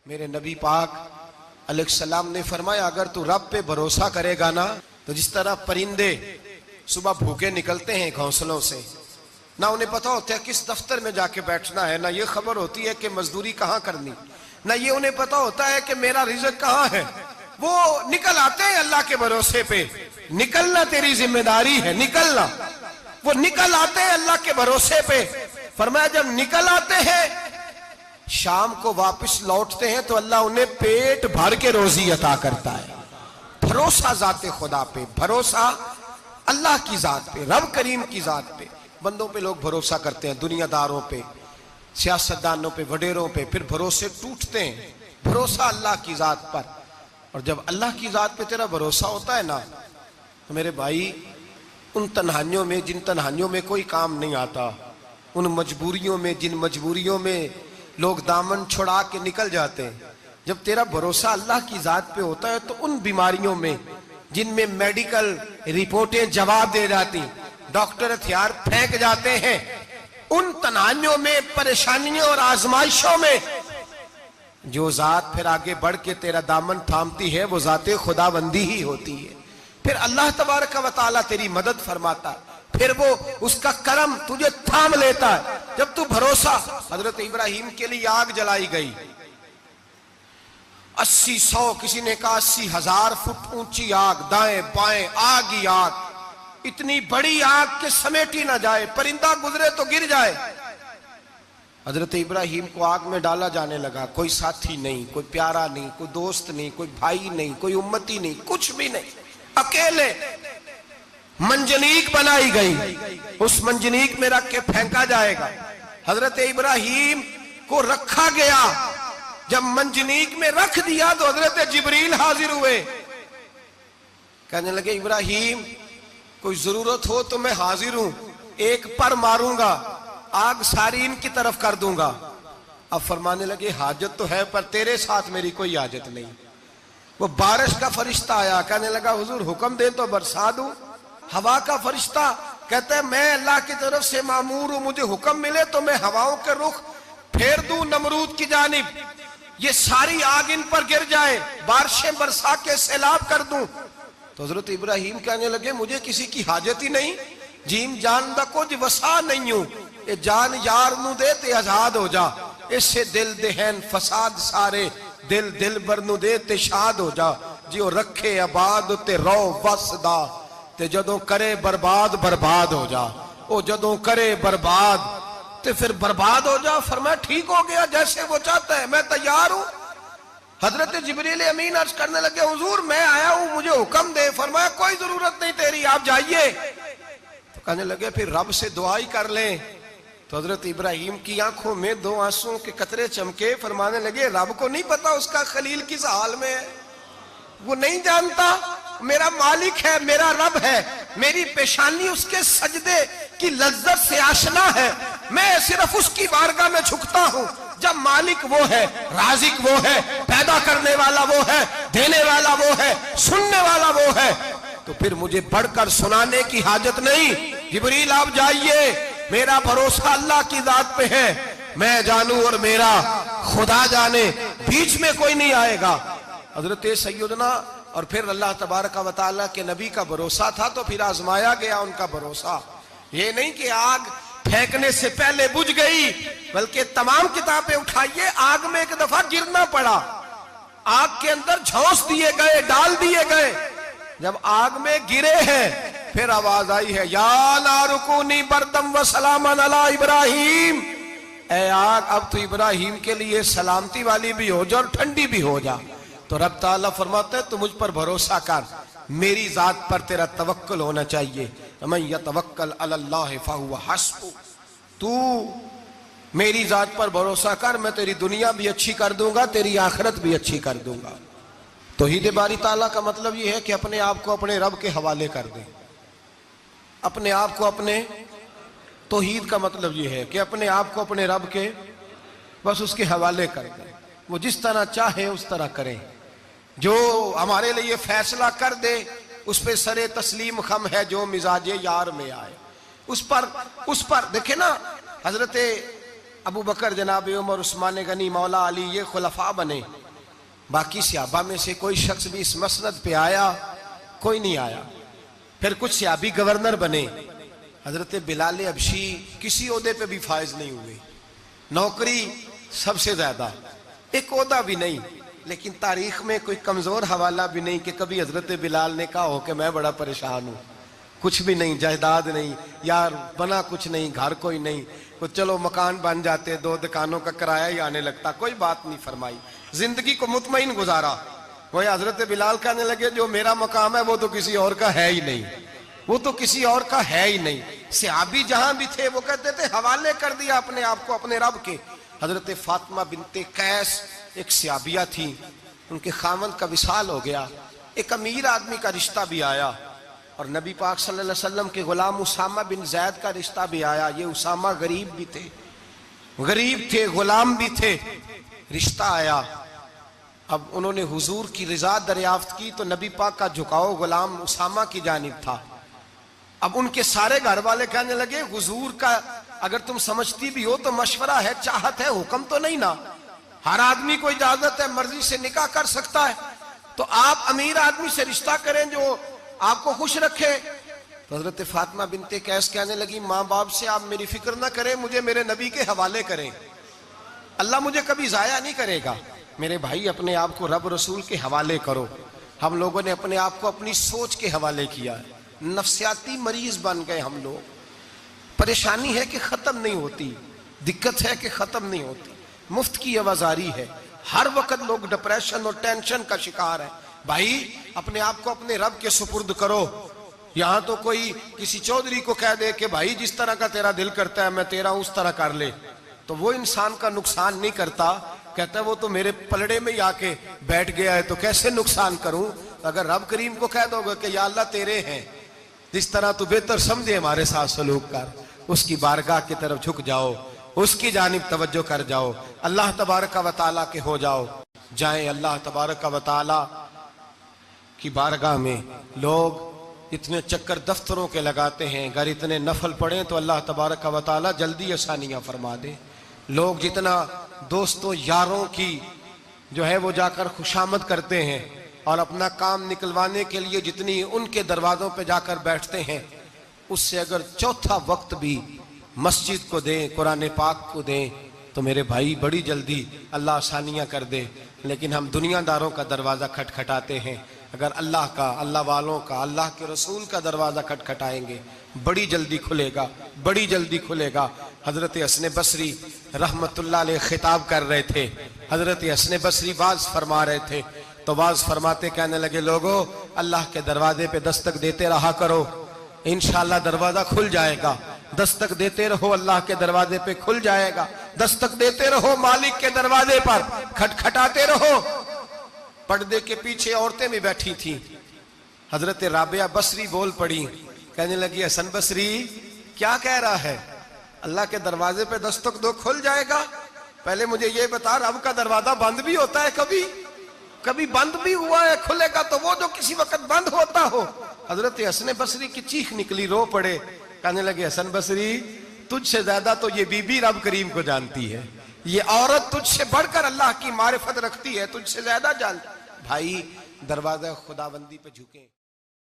मेरे नबी पाक अलैहिस्सलाम ने फरमाया, अगर तू रब पे भरोसा करेगा ना, तो जिस तरह परिंदे सुबह भूखे निकलते हैं घोंसलों से, ना उन्हें पता होता है किस दफ्तर में जाके बैठना है, ना ये खबर होती है कि मजदूरी कहाँ करनी, ना ये उन्हें पता होता है कि मेरा रिज़्क कहाँ है, वो निकल आते हैं अल्लाह के भरोसे पे। निकलना तेरी जिम्मेदारी है, निकलना। वो निकल आते हैं अल्लाह के भरोसे पे। फरमाया जब निकल आते हैं शाम को वापस लौटते हैं तो अल्लाह उन्हें पेट भर के रोजी अता करता है। भरोसा जाते खुदा पे, भरोसा अल्लाह की जात पे, रब करीम की जात पे। बंदों पे लोग भरोसा करते हैं, दुनियादारों पे, सियासतदानों पे, वडेरों पे, फिर भरोसे टूटते हैं। भरोसा अल्लाह की जात पर। और जब अल्लाह की जात पे तेरा भरोसा होता है ना, तो मेरे भाई उन तन्हाइयों में जिन तन्हाइयों में कोई काम नहीं आता, उन मजबूरियों में जिन मजबूरियों में लोग दामन छुड़ा के निकल जाते हैं, जब तेरा भरोसा अल्लाह की जात पे होता है तो उन बीमारियों में जिनमें मेडिकल रिपोर्टें जवाब दे जाती, डॉक्टर हथियार फेंक जाते हैं, उन तन्हाइयों में, परेशानियों और आजमाइशों में जो जात फिर आगे बढ़ के तेरा दामन थामती है, वो जाते खुदाबंदी ही होती है। फिर अल्लाह तबारक व तआला तेरी मदद फरमाता है, फिर वो उसका करम तुझे थाम लेता है। जब तू भरोसा, हजरत इब्राहिम के लिए आग जलाई गई, 80-100, किसी ने कहा 80,000 फुट ऊंची आग, दाएं बाएं आग ही आग, इतनी बड़ी आग के समेटी ना जाए, परिंदा गुजरे तो गिर जाए। हजरत इब्राहिम को आग में डाला जाने लगा, कोई साथी नहीं, कोई प्यारा नहीं, कोई दोस्त नहीं, कोई भाई नहीं, कोई उम्मती नहीं, कुछ भी नहीं, अकेले मंजनीक बनाई गई, उस मंजनीक में रख के फेंका जाएगा। हजरत इब्राहिम को रखा गया, जब मंजनीक में रख दिया तो हजरत जिब्रील हाजिर हुए, कहने लगे इब्राहिम कोई जरूरत हो तो मैं हाजिर हूं, एक पर मारूंगा, आग सारी इनकी तरफ कर दूंगा। अब फरमाने लगे हाजत तो है पर तेरे साथ मेरी कोई हाजत नहीं। वो बारिश का फरिश्ता आया, कहने लगा हुजूर हुक्म दे तो बरसा दूं। हवा का फरिश्ता कहता है मैं अल्लाह की तरफ से मामूर हूं, मुझे हुक्म मिले तो मैं हवाओं के रुख फेर दूं नमरूद की जानिब, ये सारी आग इन पर गिर जाए, बारिशें बरसा के सैलाब कर दूं। तो हजरत इब्राहिम कहने लगे मुझे किसी की हाजत ही नहीं, जीम जान दा कुछ वसा नहीं हूं, ये जान यार नू दे ते आजाद हो जा, इससे दिल देहन फसाद सारे, दिल दिल बर नू दे ते शाद हो जा, जियो रखे आबाद ते रो वसदा, ते जदों करे बर्बाद बर्बाद हो जा, ओ जदों करे बर्बाद ते फिर बर्बाद हो जा। फरमाया ठीक हो गया, जैसे वो चाहता है मैं तैयार हूं। हजरत जिब्रील अमीन अर्ज करने लगे हुजूर मैं आया हूं, मुझे हुक्म दे। फरमाया कोई जरूरत नहीं तेरी, आप जाइए। तो कहने लगे फिर रब से दुआ ही कर लें। तो हजरत इब्राहिम की आंखों में 2 आंसुओं के कतरे चमके, फरमाने लगे रब को नहीं पता उसका खलील किस हाल में है, वो नहीं जानता, मेरा मालिक है, मेरा रब है, मेरी पेशानी उसके सजदे की लज्जत से आशना है, मैं सिर्फ उसकी बारगाह में झुकता हूं। जब मालिक वो है, राजिक वो है, पैदा करने वाला वो है, देने वाला वो है, सुनने वाला वो है, तो फिर मुझे बढ़कर सुनाने की हाजत नहीं। जिब्रील आप जाइए, मेरा भरोसा अल्लाह की जात पे है, मैं जानूं और मेरा खुदा जाने, बीच में कोई नहीं आएगा। हजरत सैयदना और फिर अल्लाह तबारक व तआला के नबी का भरोसा था, तो फिर आजमाया गया उनका भरोसा। ये नहीं कि आग फेंकने से पहले बुझ गई, बल्कि तमाम किताबें उठाइए, आग में एक दफा गिरना पड़ा, आग के अंदर झोंस दिए गए, डाल दिए गए। जब आग में गिरे हैं फिर आवाज आई है या नारुकुनी बरदम व सलामन अला इब्राहिम, ए आग अब तो इब्राहिम के लिए सलामती वाली भी हो जा और ठंडी भी हो जा। तो रब ताला फरमाते हैं तू मुझ पर भरोसा कर, मेरी जात पर तेरा तवक्कुल होना चाहिए। मैं यतवक्कल अलल्लाह फहुव हस्बु, तू मेरी जात पर भरोसा कर, मैं तेरी दुनिया भी अच्छी कर दूंगा, तेरी आखिरत भी अच्छी कर दूंगा। तौहीद बारी ताला का मतलब यह है कि अपने आप को अपने रब के हवाले कर दे, अपने आप को अपने, तौहीद का मतलब यह है कि अपने आप को अपने रब के बस उसके हवाले कर दे, वो जिस तरह चाहे उस तरह करे, जो हमारे लिए फैसला कर दे उस पे सरे तस्लीम खम है, जो मिजाजे यार में आए उस पर देखे ना। हजरत अबू बकर, जनाब उमर, उस्मान गनी, मौला अली, ये खुलफा बने, बाकी सहाबा में से कोई शख्स भी इस मसनद पे आया? कोई नहीं आया। फिर कुछ सहाबी गवर्नर बने। हजरत बिलाल हबशी किसी ओहदे पे भी फायज नहीं हुए, नौकरी सबसे ज्यादा, एक ओहदा भी नहीं। लेकिन तारीख में कोई कमजोर हवाला भी नहीं कि कभी हजरत बिलाल ने कहा हो कि मैं बड़ा परेशान हूं, कुछ भी नहीं, जायदाद नहीं यार, बना कुछ नहीं, घर कोई नहीं, तो चलो मकान बन जाते, 2 दुकानों का किराया ही आने लगता, कोई बात नहीं फरमाई, जिंदगी को मुतमईन गुजारा। वही हजरत बिलाल कहने लगे जो मेरा मकाम है वो तो किसी और का है ही नहीं, वो तो किसी और का है ही नहीं। सहाबी जहां भी थे वो कहते थे हवाले कर दिया अपने आप को अपने रब के। हजरत फातिमा बिनते कैस एक सहाबिया थी, उनके खामन का विसाल हो गया, एक अमीर आदमी का रिश्ता भी आया और नबी पाक सल्लल्लाहु अलैहि वसल्लम के गुलाम उसामा बिन जैद का रिश्ता भी आया। ये उसामा गरीब भी थे, गरीब थे, गुलाम भी थे, रिश्ता आया। अब उन्होंने हुजूर की रिजा दरियाफ्त की तो नबी पाक का झुकाव गुलाम उसामा की जानिब था। अब उनके सारे घर वाले कहने लगे हुजूर का अगर तुम समझती भी हो तो मशवरा है, चाहत है, हुक्म तो नहीं ना, हर आदमी को इजाजत है, मर्जी से निकाह कर सकता है, तो आप अमीर आदमी से रिश्ता करें जो आपको खुश रखे। तो हजरत फातिमा बिनते कैस कहने लगी माँ बाप से आप मेरी फिक्र ना करें, मुझे मेरे नबी के हवाले करें, अल्लाह मुझे कभी जाया नहीं करेगा। मेरे भाई अपने आप को रब रसूल के हवाले करो। हम लोगों ने अपने आप को अपनी सोच के हवाले किया है, नफ्सियाती मरीज बन गए हम लोग। परेशानी है कि खत्म नहीं होती, दिक्कत है कि खत्म नहीं होती, मुफ्त की आवाजारी है, हर वक्त लोग डिप्रेशन और टेंशन का शिकार है। भाई अपने आप को अपने रब के सुपुर्द करो। यहां तो कोई किसी चौधरी को कह दे कि भाई जिस तरह का तेरा दिल करता है मैं तेरा उस तरह कर ले, तो वो इंसान का नुकसान नहीं करता, कहता है वो तो मेरे पलड़े में ही आके बैठ गया है तो कैसे नुकसान करूं। अगर रब करीम को कह दोगे कि या अल्लाह तेरे हैं, जिस तरह तू बेहतर समझे हमारे साथ सलूक कर, उसकी बारगाह की तरफ झुक जाओ, उसकी जानिब तवज्जो कर जाओ, अल्लाह तबारक व तआला के हो जाओ। जाएं अल्लाह तबारक व तआला की बारगाह में। लोग इतने चक्कर दफ्तरों के लगाते हैं, अगर इतने नफल पढ़ें तो अल्लाह तबारक व तआला जल्दी आसानियां फरमा दे। लोग जितना दोस्तों यारों की जो है वो जाकर खुशामद करते हैं और अपना काम निकलवाने के लिए जितनी उनके दरवाजों पे जाकर बैठते हैं, उससे अगर चौथा वक्त भी मस्जिद को दें, कुरान पाक को दें, तो मेरे भाई बड़ी जल्दी अल्लाह आसानियां कर दे। लेकिन हम दुनियादारों का दरवाज़ा खटखटाते हैं, अगर अल्लाह का, अल्लाह वालों का, अल्लाह के रसूल का दरवाज़ा खटखटाएंगे बड़ी जल्दी खुलेगा, बड़ी जल्दी खुलेगा। हजरत हसन बसरी रहमतुल्लाह अलैह खिताब कर रहे थे, हजरत हसन बसरी वाज फरमा रहे थे, तो वाज फरमाते कहने लगे लोगों अल्लाह के दरवाजे पे दस्तक देते रहा करो, इंशाअल्लाह दरवाजा खुल जाएगा। दस्तक देते रहो, अल्लाह के दरवाजे पे खुल जाएगा। दस्तक देते रहो, मालिक के दरवाजे पर खटखटाते रहो। पर्दे के पीछे औरतें भी बैठी थी। हजरत राबिया बसरी बोल पड़ी, कहने लगी हसन बसरी क्या कह रहा है, अल्लाह के दरवाजे पे दस्तक दो खुल जाएगा। पहले मुझे ये बता रब का दरवाजा बंद भी होता है, कभी कभी बंद भी हुआ है, खुलेगा तो वो जो किसी वक्त बंद होता हो। हजरत हसन बसरी की चीख निकली, रो पड़े, कहने लगे हसन बसरी तुझसे ज्यादा तो ये बीबी रब करीम को जानती है, ये औरत तुझसे बढ़कर अल्लाह की मारिफत रखती है, तुझसे ज्यादा जानती। भाई दरवाजा खुदाबंदी पे झुके।